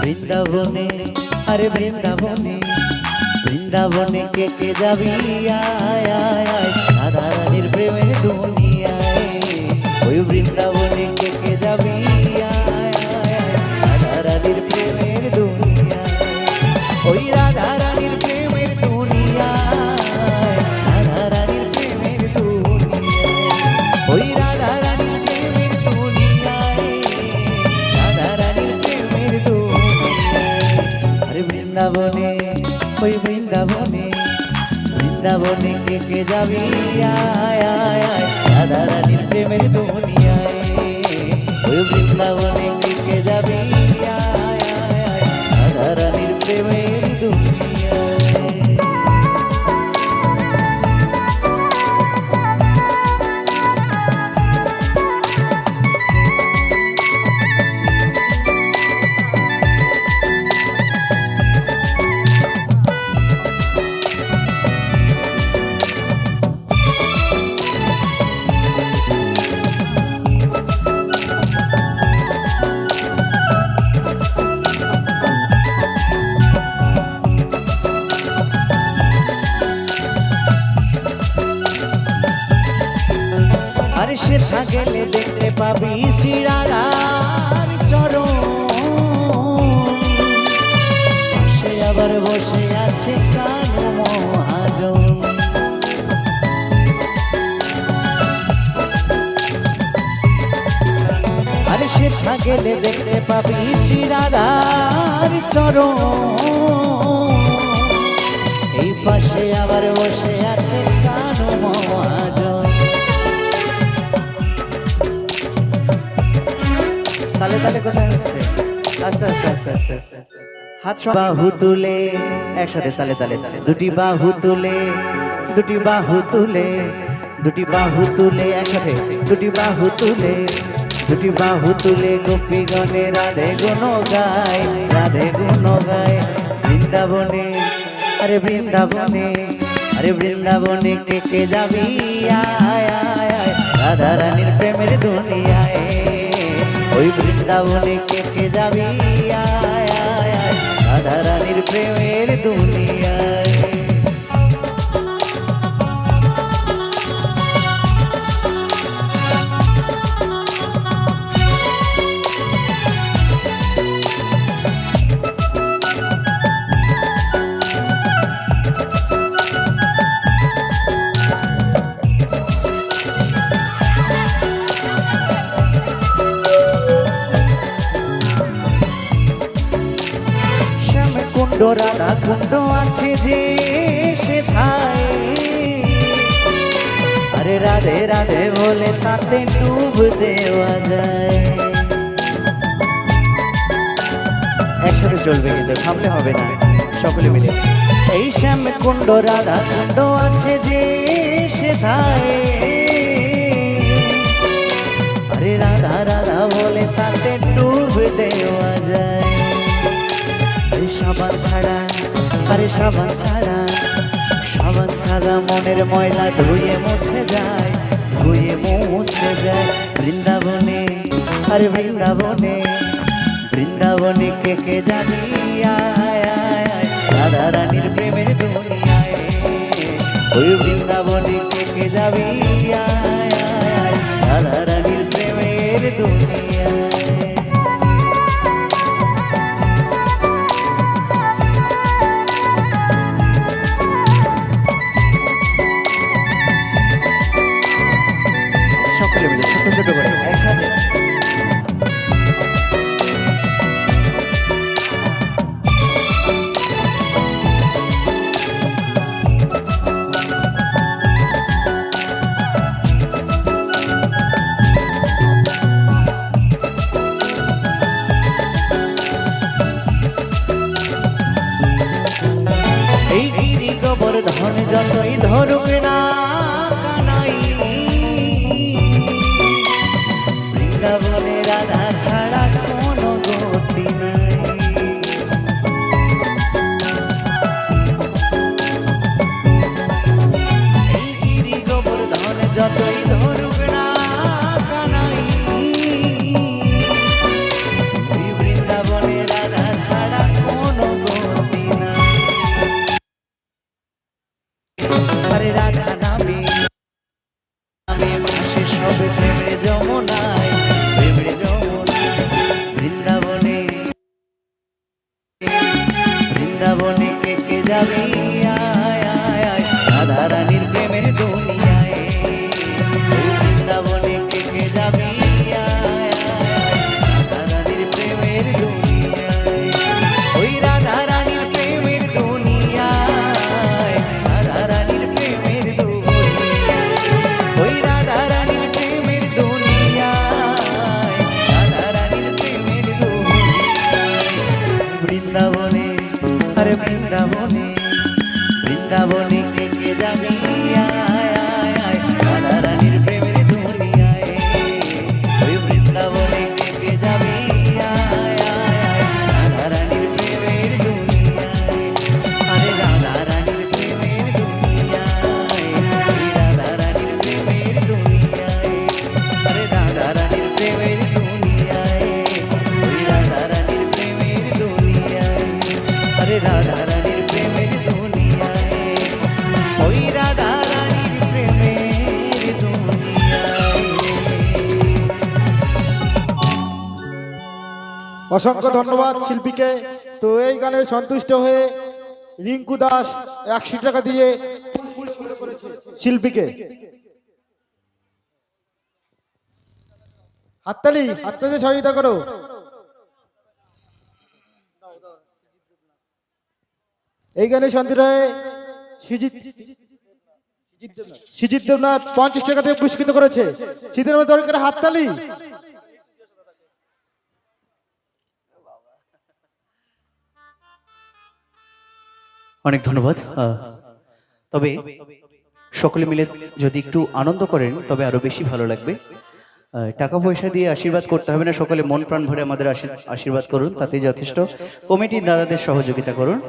বৃন্দাবনে আরে বৃন্দাবনে বৃন্দাবনে কে কে যাবি আয় আয় আয় রাধা রানীর প্রেমের দুনিয়ায় ওই বৃন্দাবনে কে কে যাবি আয় আয় আয় রাধা রানীর প্রেমের দুনিয়ায় ওই রাধা রানীর প্রেমের দুনিয়ায় রাধা রানীর প্রেমের দুনিয়ায় ওই রাধা রানীর প্রেমের দুনিয়ায় রাধা রানীর প্রেমের দুনিয়ায় আরে বৃন্দাবনে ওই বৃন্দাবনে বৃন্দাবনে কে কে যাবি আয় আয় আয় রাধা রানীর প্রেমের দুনিয়ায় ওই বৃন্দাবনে কে কে যাবি আয় আয় আয় রাধা রানীর প্রেমের দুনিয়ায় সেথা গেলে দেখতে পাবি শ্রীরাধার চরণ সে আবার বসে আছে কানু মহাজন আরে সেথা গেলে দেখতে পাবি শ্রীরাধার চরণ এই পাশে আবার বসে আছে কানু মহাজন তালে তালে কোথায় হচ্ছে আস্তে আস্তে আস্তে আস্তে আস্তে হাত বাহু তুলে একসাথে তালে তালে তালে দুটি বাহু তুলে দুটি বাহু তুলে দুটি বাহু তুলে একসাথে দুটি বাহু তুলে দুটি বাহু তুলে গোপীগণে রাধে গুণ গায় রাধে গুণ গায় বৃন্দাবনে আরে বৃন্দাবনে আরে বৃন্দাবনে কে কে যাবি আয় আয় আয় রাধা রানীর প্রেমের দুনিয়ায় ওই বৃন্দাবনে কে কে যাবি আয় আয় আয় রাধা রানীর প্রেমের দুনিয়ায় রাধা কুণ্ড আছে যে সেথায় আরে রাধে রাধে বলে তাতে ডুব দেওয়া যায় একসাথে চলবে কিন্তু থামলে হবে না সকলে মিলে এই শ্যাম কুণ্ড রাধা কুণ্ড আছে যে সেথায় আরে রাধা রাধা বলে তাতে ডুব দেওয়া যায় সাবান ছাড়া আরে সাবান ছাড়া সাবান ছাড়া মনের ময়লা ধুয়ে মুছে যায় ধুয়ে মুছে যায় বৃন্দাবনে আরে বৃন্দাবনে বৃন্দাবনে কে কে যাবি আয় আয় আয় রাধা রানীর প্রেমের দুনিয়ায় ওই বৃন্দাবনে কে কে যাবি আয় আয় আয় রাধা রানীর প্রেমের দুনিয়ায় ছোট করে একসাথে বৃন্দাবনে, আরে বৃন্দাবনে, বৃন্দাবনে কে কে যাবি আয় আয় আয় রাধা রানীর প্রেমের দুনিয়ায়। ওই বৃন্দাবনে কে কে যাবি আয় আয় আয় রাধা রানীর প্রেমের দুনিয়ায়। আরে রাধা রানীর প্রেমের দুনিয়ায়, ওই রাধা রানীর প্রেমের দুনিয়ায়। আরে রাধা রানীর প্রেমের দুনিয়ায়, ওই রাধা রানীর প্রেমের দুনিয়ায়। আরে রাধা রানীর প্রেমের দুনিয়ায়, ওই রাধা রানীর প্রেমের দুনিয়ায়। অসংখ্য ধন্যবাদ শিল্পীকে। তো এই গানে সন্তুষ্ট হয়ে রিঙ্কু দাস 100 টাকা দিয়ে শিল্পীকে। হাততালি, হাততালি সহযোগিতা করো। এই গানে সন্তুষ্ট হয়ে সুজিত দেবনাথ 50 টাকা দিয়ে পুরস্কৃত করেছে। শীতের মধ্যে দরকার হাততালি। অনেক ধন্যবাদ। তবে সকলে মিলে যদি একটু আনন্দ করেন তবে আরো বেশি ভালো লাগবে। টাকা পয়সা দিয়ে আশীর্বাদ করতে হবে না, সকলে মন প্রাণ ভরে আমাদের আশীর্বাদ করুন, তাতেই যথেষ্ট। কমিটির দাদাদের সহযোগিতা করুন।